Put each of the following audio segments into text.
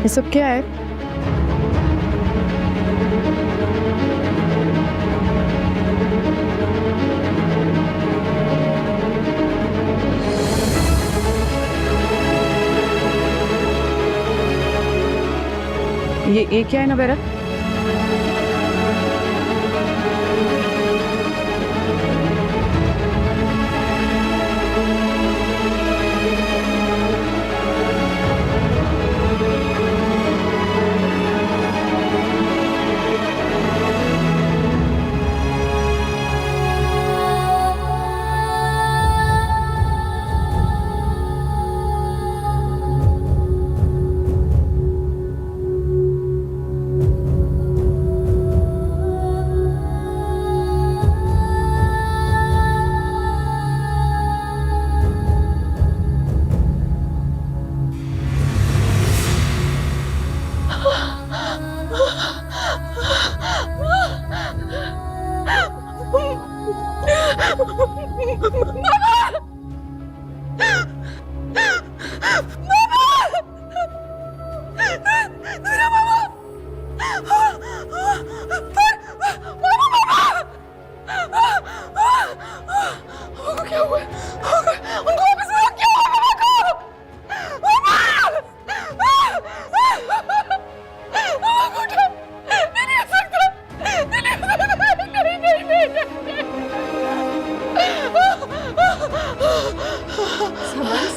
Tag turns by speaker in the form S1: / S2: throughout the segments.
S1: ये सब क्या है? ये क्या है नवेरा?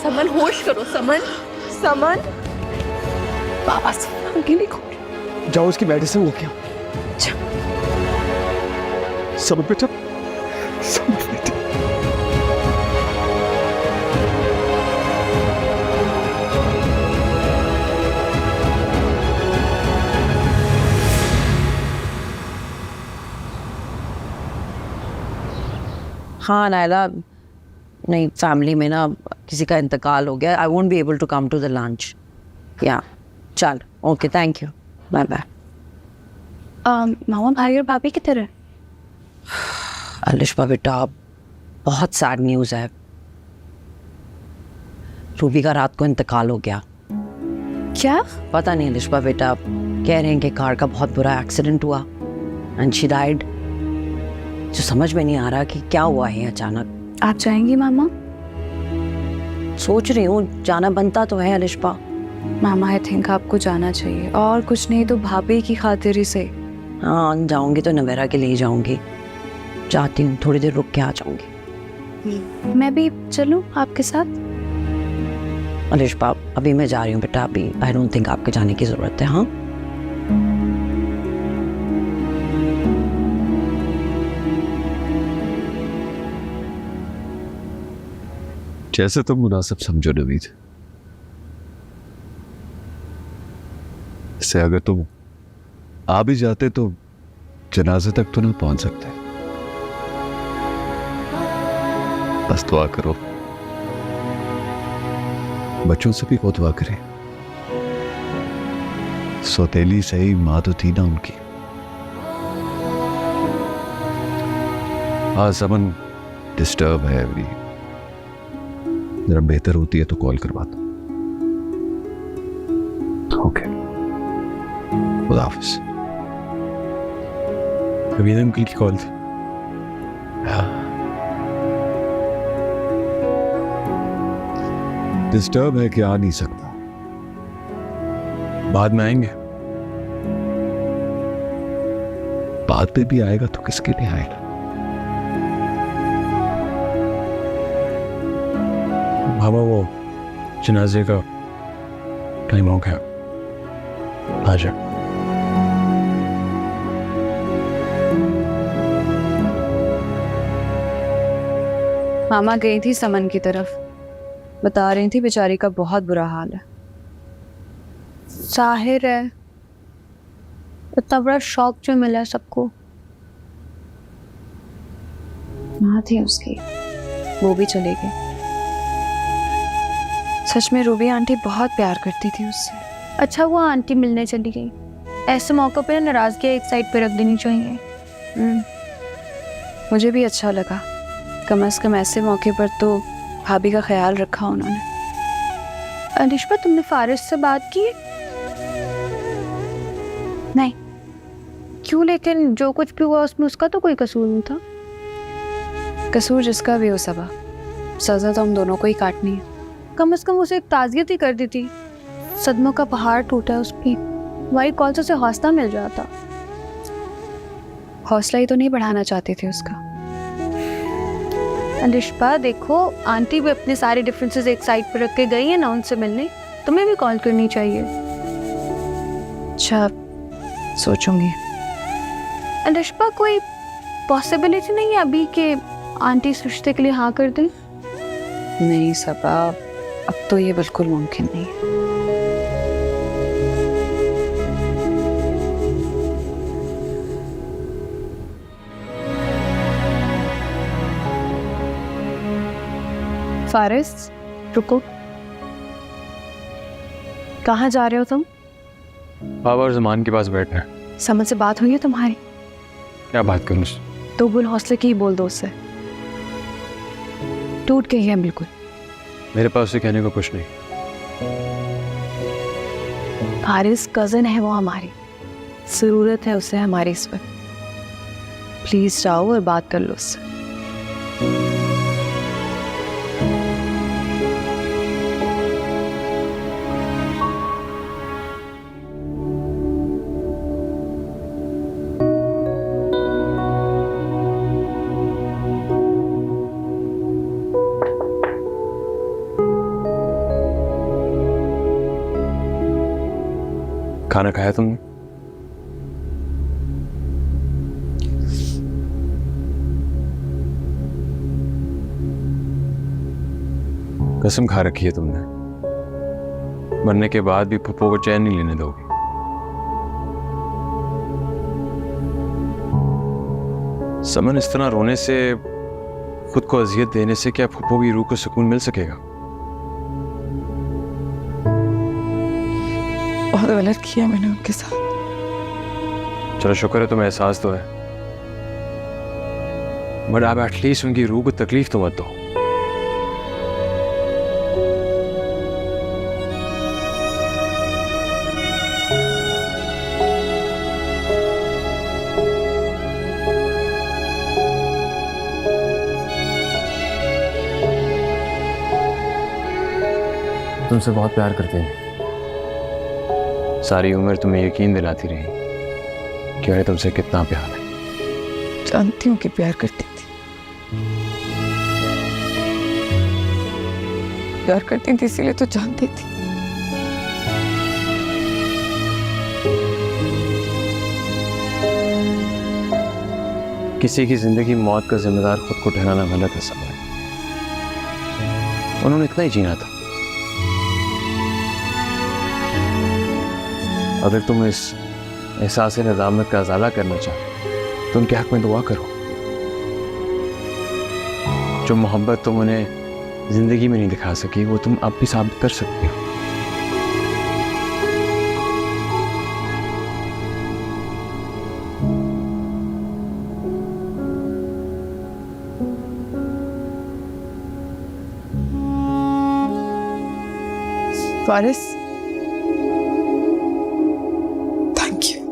S1: समन होश करो। समन बाबा से अकेली खोल
S2: जाओ, उसकी मेडिसिन लेके आओ। समन बेटा, समन बेटा।
S3: हाँ नायला, नहीं फैमिली में ना किसी का इंतकाल हो गया। I won't be able to come to the lunch. या चल, okay, thank you, bye bye.
S1: मामा भाई और भाभी किधर है?
S3: अलिशा बेटा, बहुत सैड न्यूज़ है। रूबी का रात को इंतकाल हो गया।
S1: क्या?
S3: पता नहीं अलिशा बेटा, कह रहे हैं कि कार का बहुत बुरा एक्सीडेंट हुआ एंड शी डाइड। जो समझ में नहीं आ रहा कि क्या हुआ है अचानक।
S1: आप जाएंगी मामा?
S3: सोच रही हूँ, जाना बनता तो है अलिशा।
S1: मामा आई थिंक आपको जाना चाहिए, और कुछ नहीं तो भाभी की खातिर ही से।
S3: हाँ जाऊंगी तो नवेरा के लिए ही जाऊंगी। जाती हूँ, थोड़ी देर रुक के आ जाऊंगी।
S1: मैं भी चलूं आपके साथ?
S3: अलिशा अभी मैं जा रही हूँ बेटा, अभी आई डोंट थिंक आपके जाने की जरूरत है। हाँ
S2: जैसे तुम मुनासिब समझो नवीद। इससे अगर तुम आ भी जाते तो जनाजे तक तो ना पहुंच सकते। बस दुआ करो, बच्चों से भी बहुत दुआ करें। सौतेली सही माँ तो थी ना उनकी। हाँ समन डिस्टर्ब है अभी, जरा बेहतर होती है तो कॉल करवाता। ओके, खुदा हाफिज।
S4: कबीर अंकल की कॉल थी।
S2: डिस्टर्ब है कि आ नहीं सकता।
S4: बाद में आएंगे।
S2: बाद में भी आएगा तो किसके लिए आएगा?
S4: बाबा वो जनाजे का टाइम हो गया, आ जा।
S1: मामा गई थी समन की तरफ, बता रही थी बेचारी का बहुत बुरा हाल है।
S5: जाहिर है, इतना बड़ा शॉक जो मिला है सबको।
S1: माँ थी उसकी, वो भी चली गई। सच में रूबी आंटी बहुत प्यार करती थी उससे।
S5: अच्छा वो आंटी मिलने चली गई, ऐसे मौके पर नाराजगी एक साइड पे रख देनी चाहिए।
S1: मुझे भी अच्छा लगा, कम से कम ऐसे मौके पर तो भाभी का ख्याल रखा उन्होंने।
S5: अलिशा तुमने फारिस से बात की? नहीं। क्यों? लेकिन जो कुछ भी हुआ उसमें उसका तो कोई कसूर नहीं था।
S1: कसूर जिसका भी हो सबा, सजा तो हम दोनों को ही काटनी है।
S5: कम से कम उसे एक ताज़ियत ही कर दी थी। सदमों का पहाड़ टूटा है उसकी, वही कॉल से उसे हौसला मिल जाता।
S1: हौसला ही तो नहीं बढ़ाना चाहते थे उसका।
S5: अलिश्बा देखो, आंटी भी अपने सारे डिफरेंसेस एक साइड पर रख के गई है ना उनसे मिलने, तुम्हें भी कॉल करनी चाहिए।
S1: अच्छा, सोचूंगी।
S5: अलिश्बा कोई पॉसिबिलिटी नहीं है अभी कि आंटी इस रिश्ते के लिए हाँ कर दें?
S1: नहीं सबा, अब तो ये बिल्कुल मुमकिन नहीं है। फारिस, रुको। कहाँ जा रहे हो तुम?
S4: बाबा और जमान के पास बैठना है।
S1: समझ से बात हुई है तुम्हारी?
S4: क्या बात करूँ?
S1: तो बुल हौसले की ही बोल दो उससे। टूट गई है बिल्कुल।
S4: मेरे पास उसे कहने को कुछ नहीं।
S1: फारिस कजन है वो हमारी, जरूरत है उसे हमारी इस वक्त। प्लीज जाओ और बात कर लो उससे।
S4: खाना खाया तुमने? कसम खा रखी है तुमने, मरने के बाद भी पप्पू को चैन नहीं लेने दोगी। समन, इस तरह रोने से, खुद को अजियत देने से क्या पप्पू की रूह को सुकून मिल सकेगा?
S6: बहुत गलत किया मैंने उनके साथ।
S4: चलो शुक्र है तुम्हें एहसास तो है, बट आप एटलीस्ट उनकी रूह को तकलीफ तो मत दो। तुमसे बहुत प्यार करते हैं, सारी उम्र तुम्हें यकीन दिलाती रही कि उन्हें तुमसे कितना प्यार है।
S6: जानती हूँ कि प्यार करती थी, प्यार करती थी इसीलिए तो जानती थी।
S4: किसी की जिंदगी मौत का जिम्मेदार खुद को ठहराना गलत है सब। उन्होंने इतना ही जीना था। अगर तुम इस एहसास नदामत का अजाला करना चाहो तो उनके हक में दुआ करो। जो मोहब्बत तुम उन्हें जिंदगी में नहीं दिखा सकी वो तुम अब भी साबित कर सकती हो।
S6: Faris, thank you.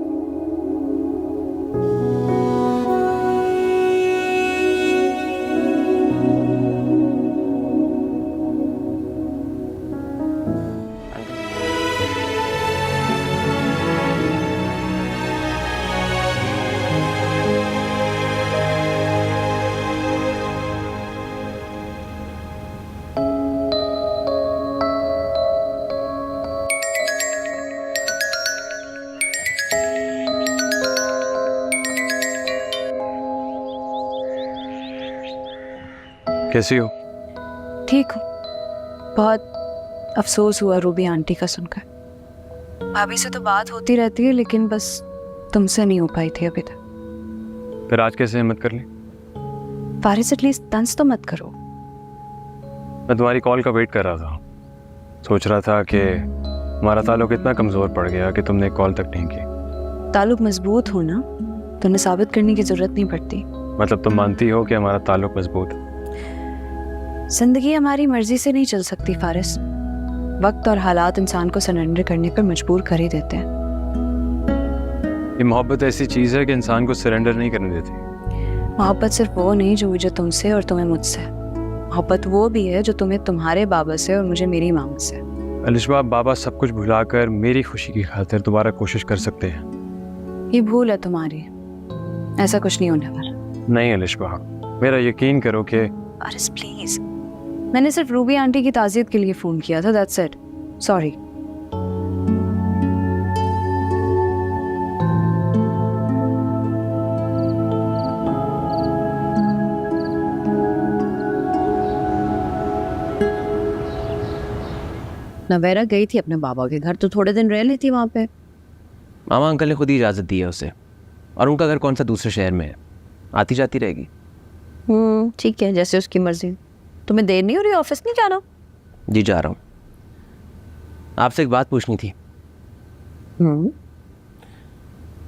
S4: कैसी हो?
S1: ठीक हूँ। बहुत अफसोस हुआ रूबी आंटी का सुनकर। भाभी से तो बात होती रहती है लेकिन बस तुमसे नहीं हो पाई थी अभी तक।
S4: फिर आज कैसे हिम्मत कर ली?
S1: फारिस, एटलीस्ट तंज तो मत करो।
S4: मैं तुम्हारी कॉल का वेट कर रहा था, सोच रहा था कि हमारा ताल्लुक इतना कमज़ोर पड़ गया कि तुमने कॉल तक नहीं की।
S1: ताल्लुक मजबूत हो ना तो उन्हें साबित करने की जरूरत नहीं पड़ती।
S4: मतलब तुम मानती हो कि हमारा ताल्लुक मजबूत है?
S1: जिंदगी हमारी मर्जी से नहीं चल सकती फारिस। वक्त और हालात इंसान को सरेंडर करने पर मजबूर कर ही देते हैं।
S4: ये मोहब्बत ऐसी चीज़ है कि इंसान को सरेंडर नहीं करने देती।
S1: मोहब्बत सिर्फ वो नहीं जो मुझे तुमसे और तुम्हें मुझसे है। मोहब्बत वो भी है जो तुम्हें तुम्हारे बाबा से और मुझे मेरी मामा से।
S4: अलिशबा, बाबा सब कुछ भुलाकर मेरी खुशी की खातिर दोबारा कोशिश कर सकते हैं।
S1: ये भूल है तुम्हारी, ऐसा कुछ नहीं होने वाला।
S4: नहीं अलिशबा, मेरा यकीन करो कि
S1: अरे प्लीज, मैंने सिर्फ रूबी आंटी की ताज़ियत के लिए फ़ोन किया था, दैट्स इट। सॉरी।
S3: नवेरा गई थी अपने बाबा के घर, तो थोड़े दिन रह लेती वहाँ पे।
S7: मामा अंकल ने खुद ही इजाज़त दी है उसे, और उनका घर कौन सा दूसरे शहर में है, आती जाती रहेगी।
S3: ठीक है, जैसे उसकी मर्जी। तुम्हें देर नहीं हो रही, ऑफिस नहीं जाना?
S7: जी जा रहा हूँ। आपसे एक बात पूछनी थी।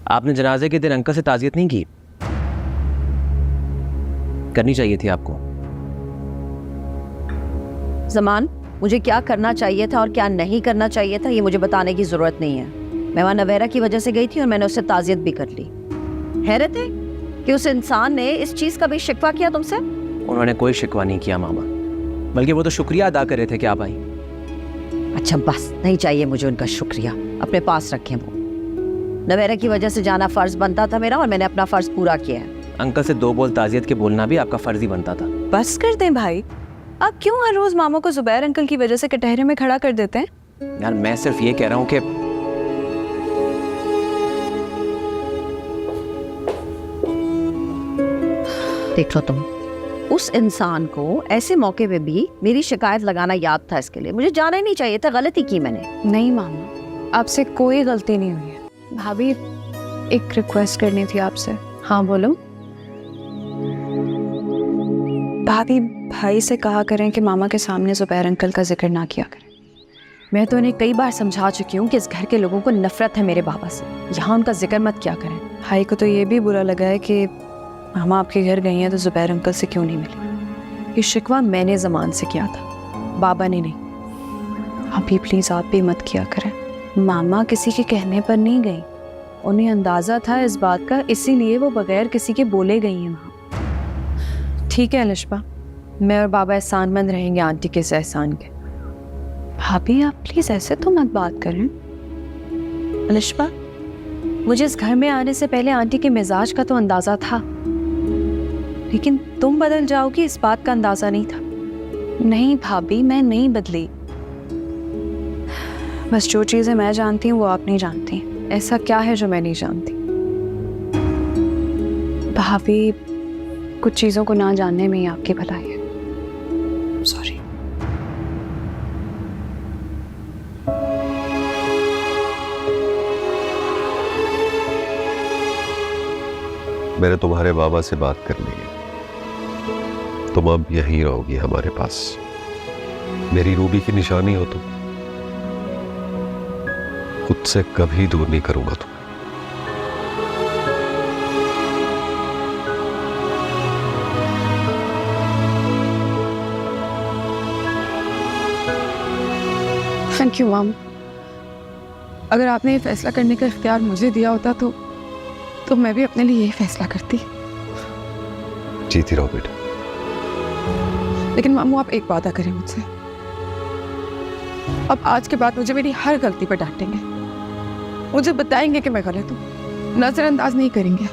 S7: आपने जनाजे के दिन अंकल से ताज़ियत नहीं की? करनी चाहिए थी आपको।
S3: जमान, मुझे क्या करना चाहिए था और क्या नहीं करना चाहिए था ये मुझे बताने की जरूरत नहीं है। मैं वहाँ नवेरा की वजह से गई थी और मैंने उससे ताज़ियत भी कर ली। हैरत है कि उस इंसान ने इस चीज़ का भी शिकवा किया तुमसे।
S7: उन्होंने कोई शिकवा नहीं किया मामा, बल्कि वो तो शुक्रिया अदा कर रहे थे कि आप आई।
S3: अच्छा बस, नहीं चाहिए मुझे उनका शुक्रिया, अपने पास रखें वो। नवेरा की वजह से जाना फ़र्ज बनता था मेरा, और मैंने अपना फ़र्ज पूरा किया है।
S7: अंकल से 2 बोल ताज़ियत के बोलना भी आपका फ़र्ज ही बनता था।
S1: बस कर दें भाई, आप क्यों हर रोज मामा को जुबैर अंकल की वजह से कटहरे में खड़ा कर देते हैं?
S7: यार मैं सिर्फ ये कह रहा हूँ कि
S3: देख लो तुम, उस इंसान को ऐसे मौके पे भी मेरी शिकायत लगाना याद था। इसके लिए मुझे जाना ही नहीं चाहिए था, गलती की मैंने।
S1: नहीं मामा, आपसे कोई गलती नहीं हुई है। भाभी, एक रिक्वेस्ट करनी थी आपसे।
S6: हाँ बोलो।
S1: भाभी, भाई से कहा करें कि मामा के सामने जुबैर अंकल का जिक्र ना किया करें।
S8: मैं तो उन्हें कई बार समझा चुकी हूँ कि इस घर के लोगों को नफरत है मेरे बाबा से, यहाँ उनका जिक्र मत क्या करें।
S1: भाई को तो ये भी बुरा लगा है कि मामा आपके घर गई हैं तो जुबैर अंकल से क्यों नहीं मिली।
S8: ये शिकवा मैंने ज़मान से किया था, बाबा ने नहीं।
S1: अभी प्लीज़ आप भी मत किया करें। मामा किसी के कहने पर नहीं गई, उन्हें अंदाज़ा था इस बात का, इसीलिए वो बगैर किसी के बोले गई हैं वहाँ।
S8: ठीक है अलिशबा, मैं और बाबा एहसानमंद रहेंगे आंटी के इस एहसान के।
S1: भाभी, आप प्लीज़ ऐसे तो मत बात करें।
S8: अलिशबा, मुझे इस घर में आने से पहले आंटी के मिजाज का तो अंदाज़ा था, लेकिन तुम बदल जाओगी इस बात का अंदाज़ा नहीं था।
S1: नहीं भाभी, मैं नहीं बदली। बस जो चीज़ें मैं जानती हूँ वो आप नहीं जानती।
S8: ऐसा क्या है जो मैं नहीं जानती?
S1: भाभी, कुछ चीज़ों को ना जानने में ही आपकी भलाई है। सॉरी।
S2: मैंने तुम्हारे बाबा से बात कर ली है, तुम अब यहीं रहोगी हमारे पास। मेरी रूबी की निशानी हो तुम, खुद से कभी दूर नहीं करूंगा तुम।
S6: Thank you mom. अगर आपने ये फैसला करने का इख्तियार मुझे दिया होता तो मैं भी अपने लिए यही फैसला करती।
S2: जीती रहो बेटा।
S6: लेकिन मामू, आप एक वादा करें मुझसे, अब आज के बाद मुझे मेरी हर गलती पर डांटेंगे, मुझे बताएंगे कि मैं गलत हूँ, नजरअंदाज नहीं करेंगे।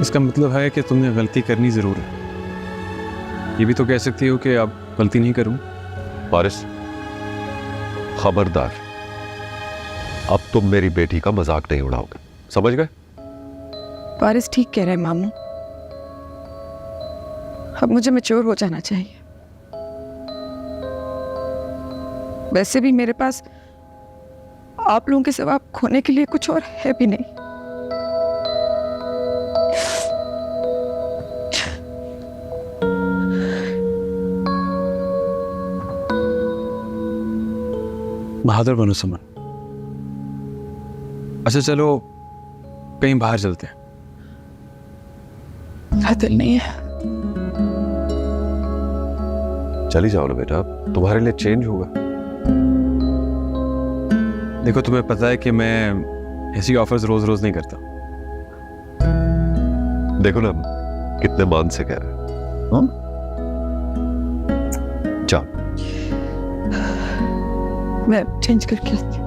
S4: इसका मतलब है कि तुमने गलती करनी ज़रूर है। ये भी तो कह सकती हो कि अब गलती नहीं करूँ।
S2: वारिस, खबरदार, अब तुम मेरी बेटी का मजाक नहीं उड़ाओगे, समझ गए?
S6: वारिस ठीक कह रहे हैं मामू, अब मुझे मैच्योर हो जाना चाहिए। वैसे भी मेरे पास आप लोगों के सिवा खोने के लिए कुछ और है भी नहीं।
S4: बहादुर बनो सुमन। अच्छा चलो कहीं बाहर चलते हैं।
S6: दिल नहीं है।
S2: चली जाओ ना बेटा, तुम्हारे लिए चेंज होगा।
S4: देखो तुम्हें पता है कि मैं ऐसी ऑफर्स रोज रोज नहीं करता।
S2: देखो ना कितने मान से कह रहे हैं। हाँ? जाओ।
S6: मैं चेंज करके आती हूँ।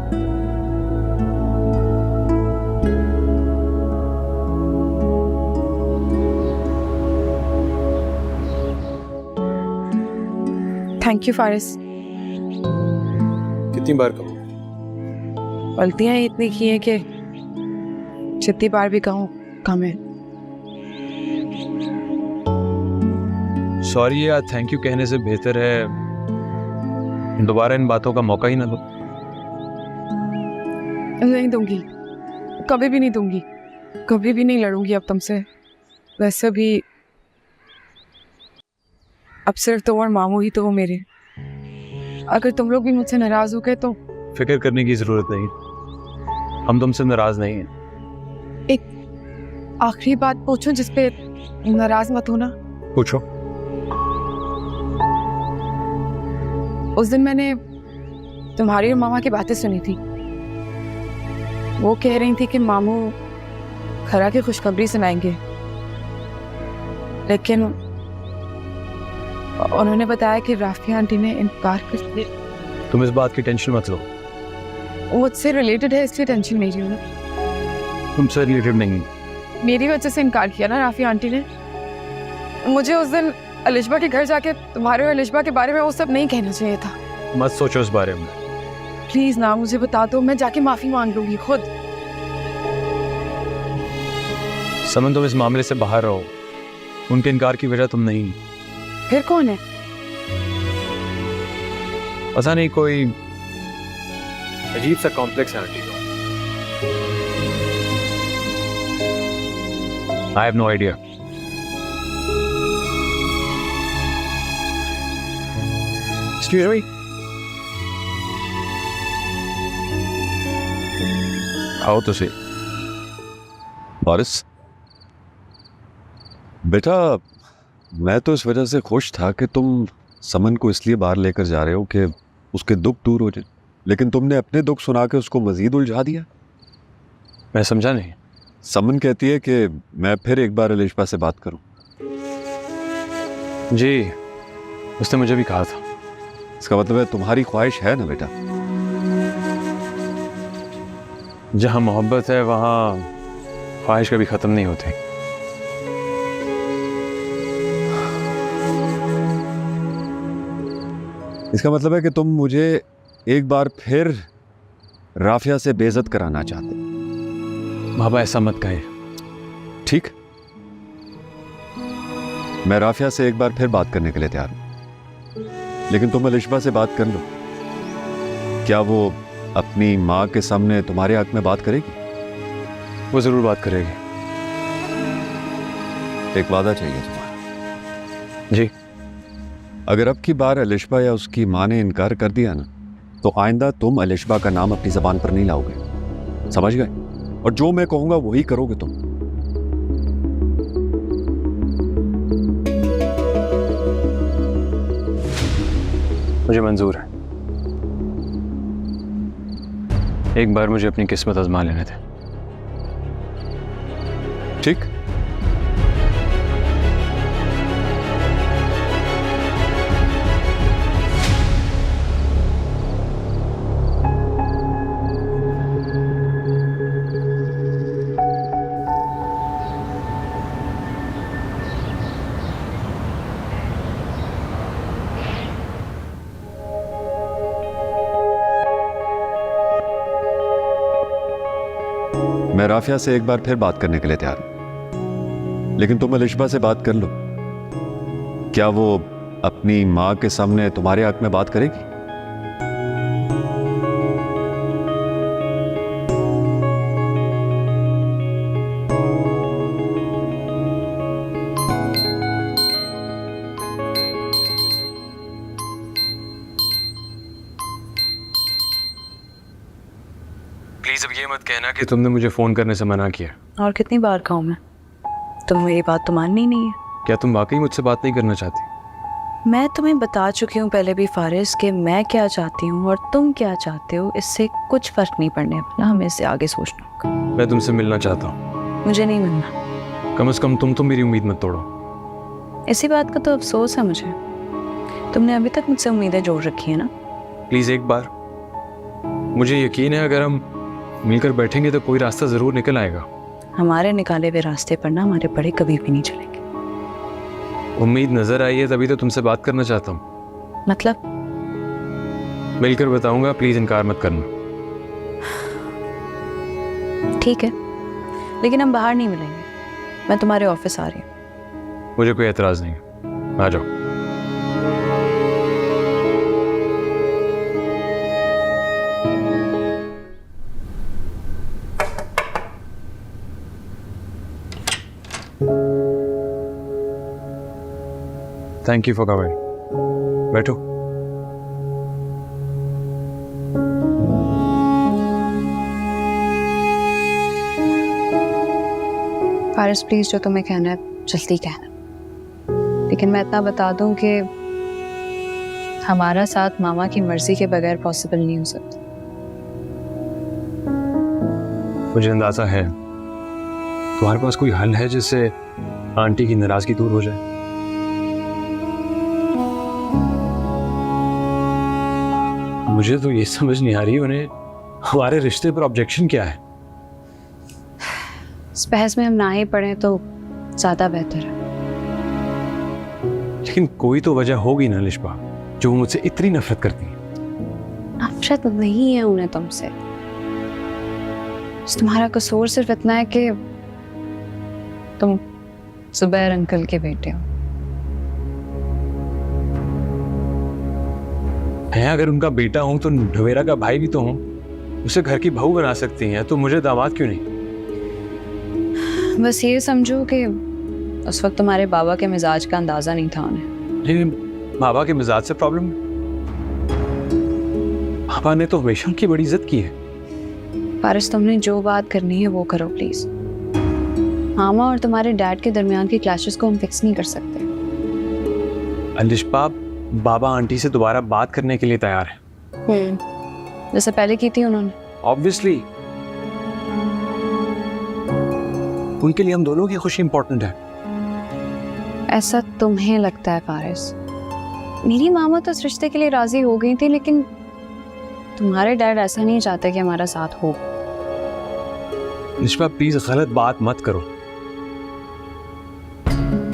S6: Thank you Faris.
S4: कितनी बार कहूँ?
S6: गलतियां ही इतनी की हैं कि जितनी बार भी कहूँ कम है।
S4: सॉरी या थैंक यू कहने से बेहतर है दोबारा इन बातों का मौका ही ना दो।
S6: नहीं दूंगी, कभी भी नहीं दूंगी, कभी भी नहीं लड़ूंगी अब तुमसे। वैसे भी अब सिर्फ तुम और मामू ही तो हो मेरे। अगर तुम लोग भी मुझसे नाराज हो गए तो
S4: फिक्र करने की जरूरत नहीं, हम तुमसे नाराज नहीं हैं।
S6: एक आखिरी बात पूछूं जिसपे नाराज मत होना।
S4: पूछो।
S6: उस दिन मैंने तुम्हारी और मामा की बातें सुनी थी। वो कह रही थी कि मामू खरा की खुशखबरी सुनाएंगे, लेकिन उन्होंने बताया कि राफिया आंटी ने इनकार कर दिया।
S4: तुम इस बात की टेंशन मत लो,
S6: मुझसे रिलेटेड है इसलिए टेंशन नहीं रही हूँ।
S4: तुमसे रिलेटेड नहीं।
S6: मेरी वजह से इनकार किया ना राफिया आंटी ने। मुझे उस दिन अलिशबा के घर जाके तुम्हारे और अलिशबा के बारे में वो सब नहीं कहना चाहिए था।
S4: मत सोचो इस बारे में।
S6: प्लीज ना मुझे बता दो, मैं जाके माफी मांग लूंगी खुद।
S4: समन तुम इस मामले से बाहर रहो, उनके इनकार की वजह तुम नहीं।
S6: फिर कौन है?
S4: पता नहीं, कोई अजीब सा कॉम्प्लेक्स है आंटी को। I have no idea. Excuse me. आओ तो सही।
S2: फारिस बेटा, मैं तो इस वजह से खुश था कि तुम समन को इसलिए बाहर लेकर जा रहे हो कि उसके दुख दूर हो जाए, लेकिन तुमने अपने दुख सुना के उसको मजीद उलझा दिया।
S4: मैं समझा नहीं।
S2: समन कहती है कि मैं फिर एक बार अलिशबा से बात करूं।
S4: जी, उसने मुझे भी कहा था।
S2: इसका मतलब है तुम्हारी ख्वाहिश है ना बेटा?
S4: जहां मोहब्बत है वहां ख्वाहिश कभी खत्म नहीं होती।
S2: इसका मतलब है कि तुम मुझे एक बार फिर राफिया से बेइज्जत कराना चाहते।
S4: बाबा ऐसा मत कहे।
S2: ठीक, मैं राफिया से एक बार फिर बात करने के लिए तैयार हूं, लेकिन तुम अलिशबा से बात कर लो। क्या वो अपनी माँ के सामने तुम्हारे हक में बात करेगी?
S4: वो जरूर बात करेगी।
S2: एक वादा चाहिए तुम्हारा।
S4: जी।
S2: अगर अब की बार अलिशबा या उसकी माँ ने इनकार कर दिया ना, तो आइंदा तुम अलिशबा का नाम अपनी जबान पर नहीं लाओगे, समझ गए? और जो मैं कहूंगा वही करोगे तुम।
S4: मुझे मंजूर है। एक बार मुझे अपनी किस्मत आजमा लेने थे।
S2: ठीक, मैं राफिया से एक बार फिर बात करने के लिए तैयार हूं, लेकिन तुम अलिशबा से बात कर लो। क्या वो अपनी माँ के सामने तुम्हारे हक में बात करेगी?
S4: प्लीज अब ये मत कहना कि तुमने मुझे फोन करने से मना किया।
S1: और कितनी बार कहूँ मैं, तुम मेरी बात तो माननी नहीं है।
S4: क्या तुम वाकई मुझसे बात नहीं करना चाहती?
S1: मैं तुम्हें बता चुकी हूँ पहले भी फारिस कि मैं क्या चाहती हूँ और तुम क्या चाहते हो, इससे कुछ फर्क नहीं पड़ने वाला। हमें इससे आगे सोचना होगा।
S4: मैं तुमसे मिलना चाहता हूँ।
S1: मुझे नहीं मिलना।
S4: कम से कम तुम तो मेरी उम्मीद मत तोड़ो।
S1: इसी बात का तो अफसोस है मुझे। तुमने अभी तक मुझसे उम्मीदें जोड़ रखी है ना।
S4: प्लीज़ एक बार, मुझे यकीन है अगर हम मिलकर बैठेंगे तो कोई रास्ता ज़रूर निकल आएगा।
S1: हमारे निकाले हुए रास्ते पर ना हमारे बड़े कभी भी नहीं चलेंगे।
S4: उम्मीद नज़र आई है तभी तो तुमसे बात करना चाहता हूँ।
S1: मतलब
S4: मिलकर बताऊंगा, प्लीज़ इनकार मत करना।
S1: ठीक है, लेकिन हम बाहर नहीं मिलेंगे। मैं तुम्हारे ऑफिस आ रही हूँ।
S4: मुझे कोई एतराज़ नहीं है, आ जाओ। Thank you for coming. बैठो।
S1: फारिस प्लीज, जो तुम्हें कहना है जल्दी कहना, लेकिन मैं इतना बता दूं कि हमारा साथ मामा की मर्जी के बगैर पॉसिबल नहीं हो सकता।
S4: मुझे अंदाजा है तुम्हारे पास कोई हल है जिससे आंटी की नाराजगी दूर हो जाए। मुझे तो ये समझ नहीं आ रही उन्हें हमारे रिश्ते पर ऑब्जेक्शन क्या है।
S1: इस बहस में हम ना ही पड़े तो ज्यादा बेहतर है।
S4: लेकिन कोई तो वजह होगी ना लिशबा, जो मुझसे इतनी नफरत करती है।
S1: नफरत नहीं है उन्हें तुमसे। तुम्हारा कसूर सिर्फ इतना है कि तुम जुबैर अंकल के बेटे हो।
S4: मैं अगर उनका बेटा हूं तो ढवेरा का भाई भी तो हूं। उसे घर की बहू बना सकती हैं, तो मुझे दामाद क्यों नहीं?
S1: बस ये समझो कि उस वक्त तुम्हारे बाबा के मिजाज का अंदाजा नहीं था उन्हें।
S4: नहीं, बाबा के मिजाज से प्रॉब्लम? पापा ने तो हमेशा उनकी बड़ी इज्जत की है।
S1: फारिस, तुमने जो बात करनी है वो करो प्लीज। मामा और तुम्हारे डैड के दरमियान की क्लैशेस को हम फिक्स नहीं कर सकते।
S4: लिशबा, बाबा आंटी से दोबारा बात करने के लिए तैयार है।
S1: जैसे पहले की थी उन्होंने।
S4: ऑब्वियसली उनके लिए हम दोनों की खुशी इंपॉर्टेंट है।
S1: ऐसा तुम्हें लगता है फारिस? मेरी मामा तो इस रिश्ते के लिए राजी हो गई थी, लेकिन तुम्हारे डैड ऐसा नहीं चाहते कि हमारा साथ हो।
S4: लिशबा प्लीज गलत बात मत करो।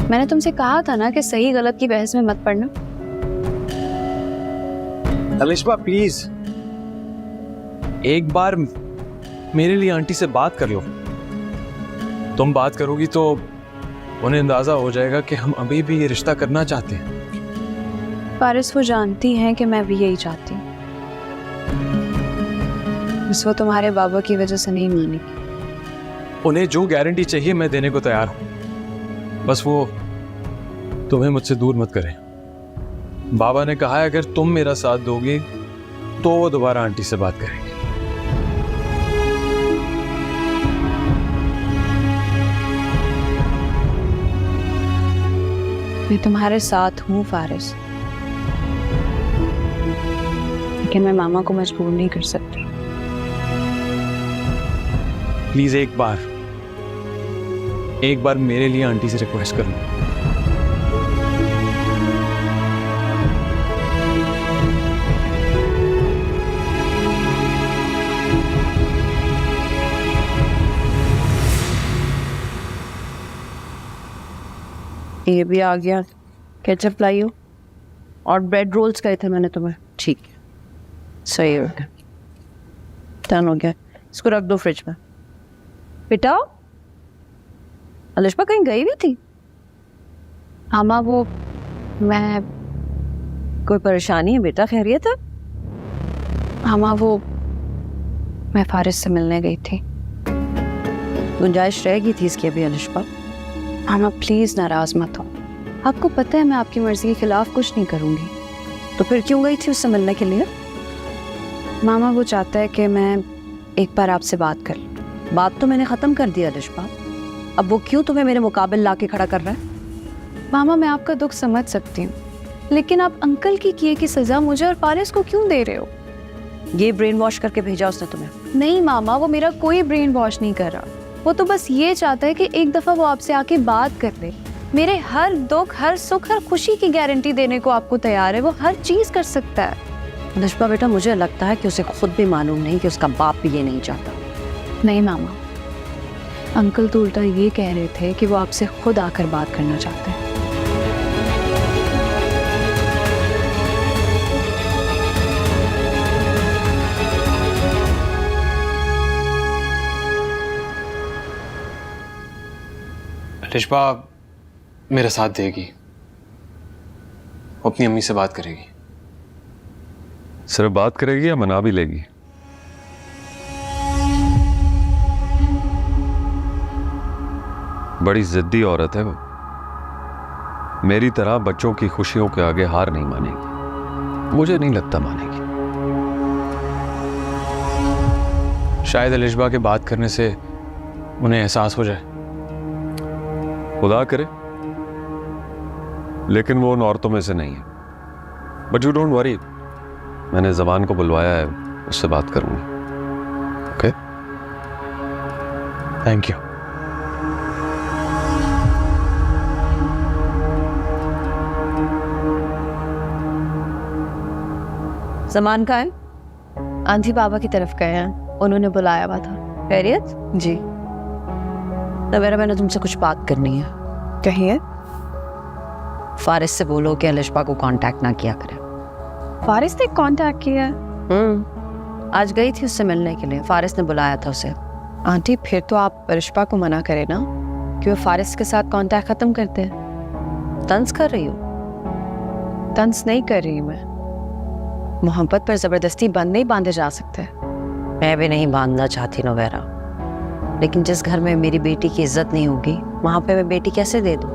S1: मैंने तुमसे कहा था ना कि सही गलत की बहस में मत पड़ना।
S4: लिशबा प्लीज एक बार मेरे लिए आंटी से बात कर लो। तुम बात करोगी तो उन्हें अंदाजा हो जाएगा कि हम अभी भी ये रिश्ता करना चाहते हैं।
S1: फारिस, वो जानती हैं कि मैं भी यही चाहती हूँ, बस वो तुम्हारे बाबा की वजह से नहीं मानेगी।
S4: उन्हें जो गारंटी चाहिए मैं देने को तैयार हूं, बस वो तुम्हें मुझसे दूर मत करें। बाबा ने कहा है अगर तुम मेरा साथ दोगे तो वो दोबारा आंटी से बात करेंगे।
S1: मैं तुम्हारे साथ हूँ फारिस, लेकिन मैं मामा को मजबूर नहीं कर सकती।
S4: प्लीज एक बार मेरे लिए आंटी से रिक्वेस्ट कर लो।
S3: ये भी आ गया। केचप लाई हो और ब्रेड रोल्स कहे थे मैंने तुम्हें। ठीक है, सही हो गया, डन हो गया। इसको रख दो फ्रिज में। बेटा, अलिशबा कहीं गई हुई थी?
S1: मामा, वो मैं
S3: कोई परेशानी है बेटा? खैरियत है?
S1: मामा, वो मैं फारिस से मिलने गई थी।
S3: गुंजाइश रहेगी थी इसकी अभी अलिशबा।
S1: मामा प्लीज नाराज मत हो। आपको पता है मैं आपकी मर्जी के खिलाफ कुछ नहीं करूंगी।
S3: तो फिर क्यों गई थी उससे मिलने के लिए?
S1: मामा, वो चाहता है कि मैं एक बार आपसे बात कर लूं।
S3: बात तो मैंने खत्म कर दिया अलिशबा, अब वो क्यों तुम्हें मेरे मुकाबले ला के खड़ा कर रहा है?
S1: मामा, मैं आपका दुख समझ सकती हूँ,
S5: लेकिन आप अंकल की किए की सजा मुझे और फारिस को क्यों दे रहे हो?
S3: ये ब्रेन वॉश करके भेजा उसने तुम्हें?
S5: नहीं मामा, वो मेरा कोई ब्रेन वॉश नहीं कर रहा। वो तो बस ये चाहता है कि एक दफा वो आपसे आके बात कर ले। मेरे हर दुख, हर सुख, हर खुशी की गारंटी देने को आपको तैयार है। वो हर चीज कर सकता है।
S3: लिशबा बेटा, मुझे लगता है कि उसे खुद भी मालूम नहीं कि उसका बाप भी ये नहीं चाहता।
S5: नहीं मामा, अंकल तो उल्टा ये कह रहे थे कि वो आपसे खुद आकर बात करना चाहते हैं।
S4: लिशबा मेरा साथ देगी, वो अपनी अम्मी से बात करेगी।
S2: सिर्फ बात करेगी या मना भी लेगी? बड़ी जिद्दी औरत है वो। मेरी तरह बच्चों की खुशियों के आगे हार नहीं मानेगी। मुझे नहीं लगता मानेगी।
S4: शायद लिशबा के बात करने से उन्हें एहसास हो जाए।
S2: खुदा करे, लेकिन वो उन औरतों में से नहीं है। बट यू डोंट वरी, मैंने जबान को बुलवाया है, उससे बात करूंगी। Okay,
S4: thank you.
S3: जमान का है?
S5: आंधी बाबा की तरफ गए हैं, उन्होंने बुलाया हुआ था।
S3: खैरियत?
S5: जी।
S3: नवेरा, मैंने तुमसे कुछ बात करनी है।
S5: कहिए।
S3: फारिस से बोलो कि लिशबा को कांटेक्ट ना किया करे।
S5: फारिस ने कांटेक्ट किया?
S3: आज गई थी उससे मिलने के लिए, फारिस ने बुलाया था उसे।
S8: आंटी, फिर तो आप रिश्पा को मना करें ना कि वो फारिस के साथ कांटेक्ट खत्म करते हैं।
S3: तंज कर रही हो?
S8: तंज नहीं कर रही मैं। मोहब्बत पर जबरदस्ती बंद नहीं बांधे जा सकते।
S3: मैं भी नहीं बांधना चाहती नवेरा, लेकिन जिस घर में मेरी बेटी की इज्जत नहीं होगी वहां पे मैं बेटी कैसे दे दूं?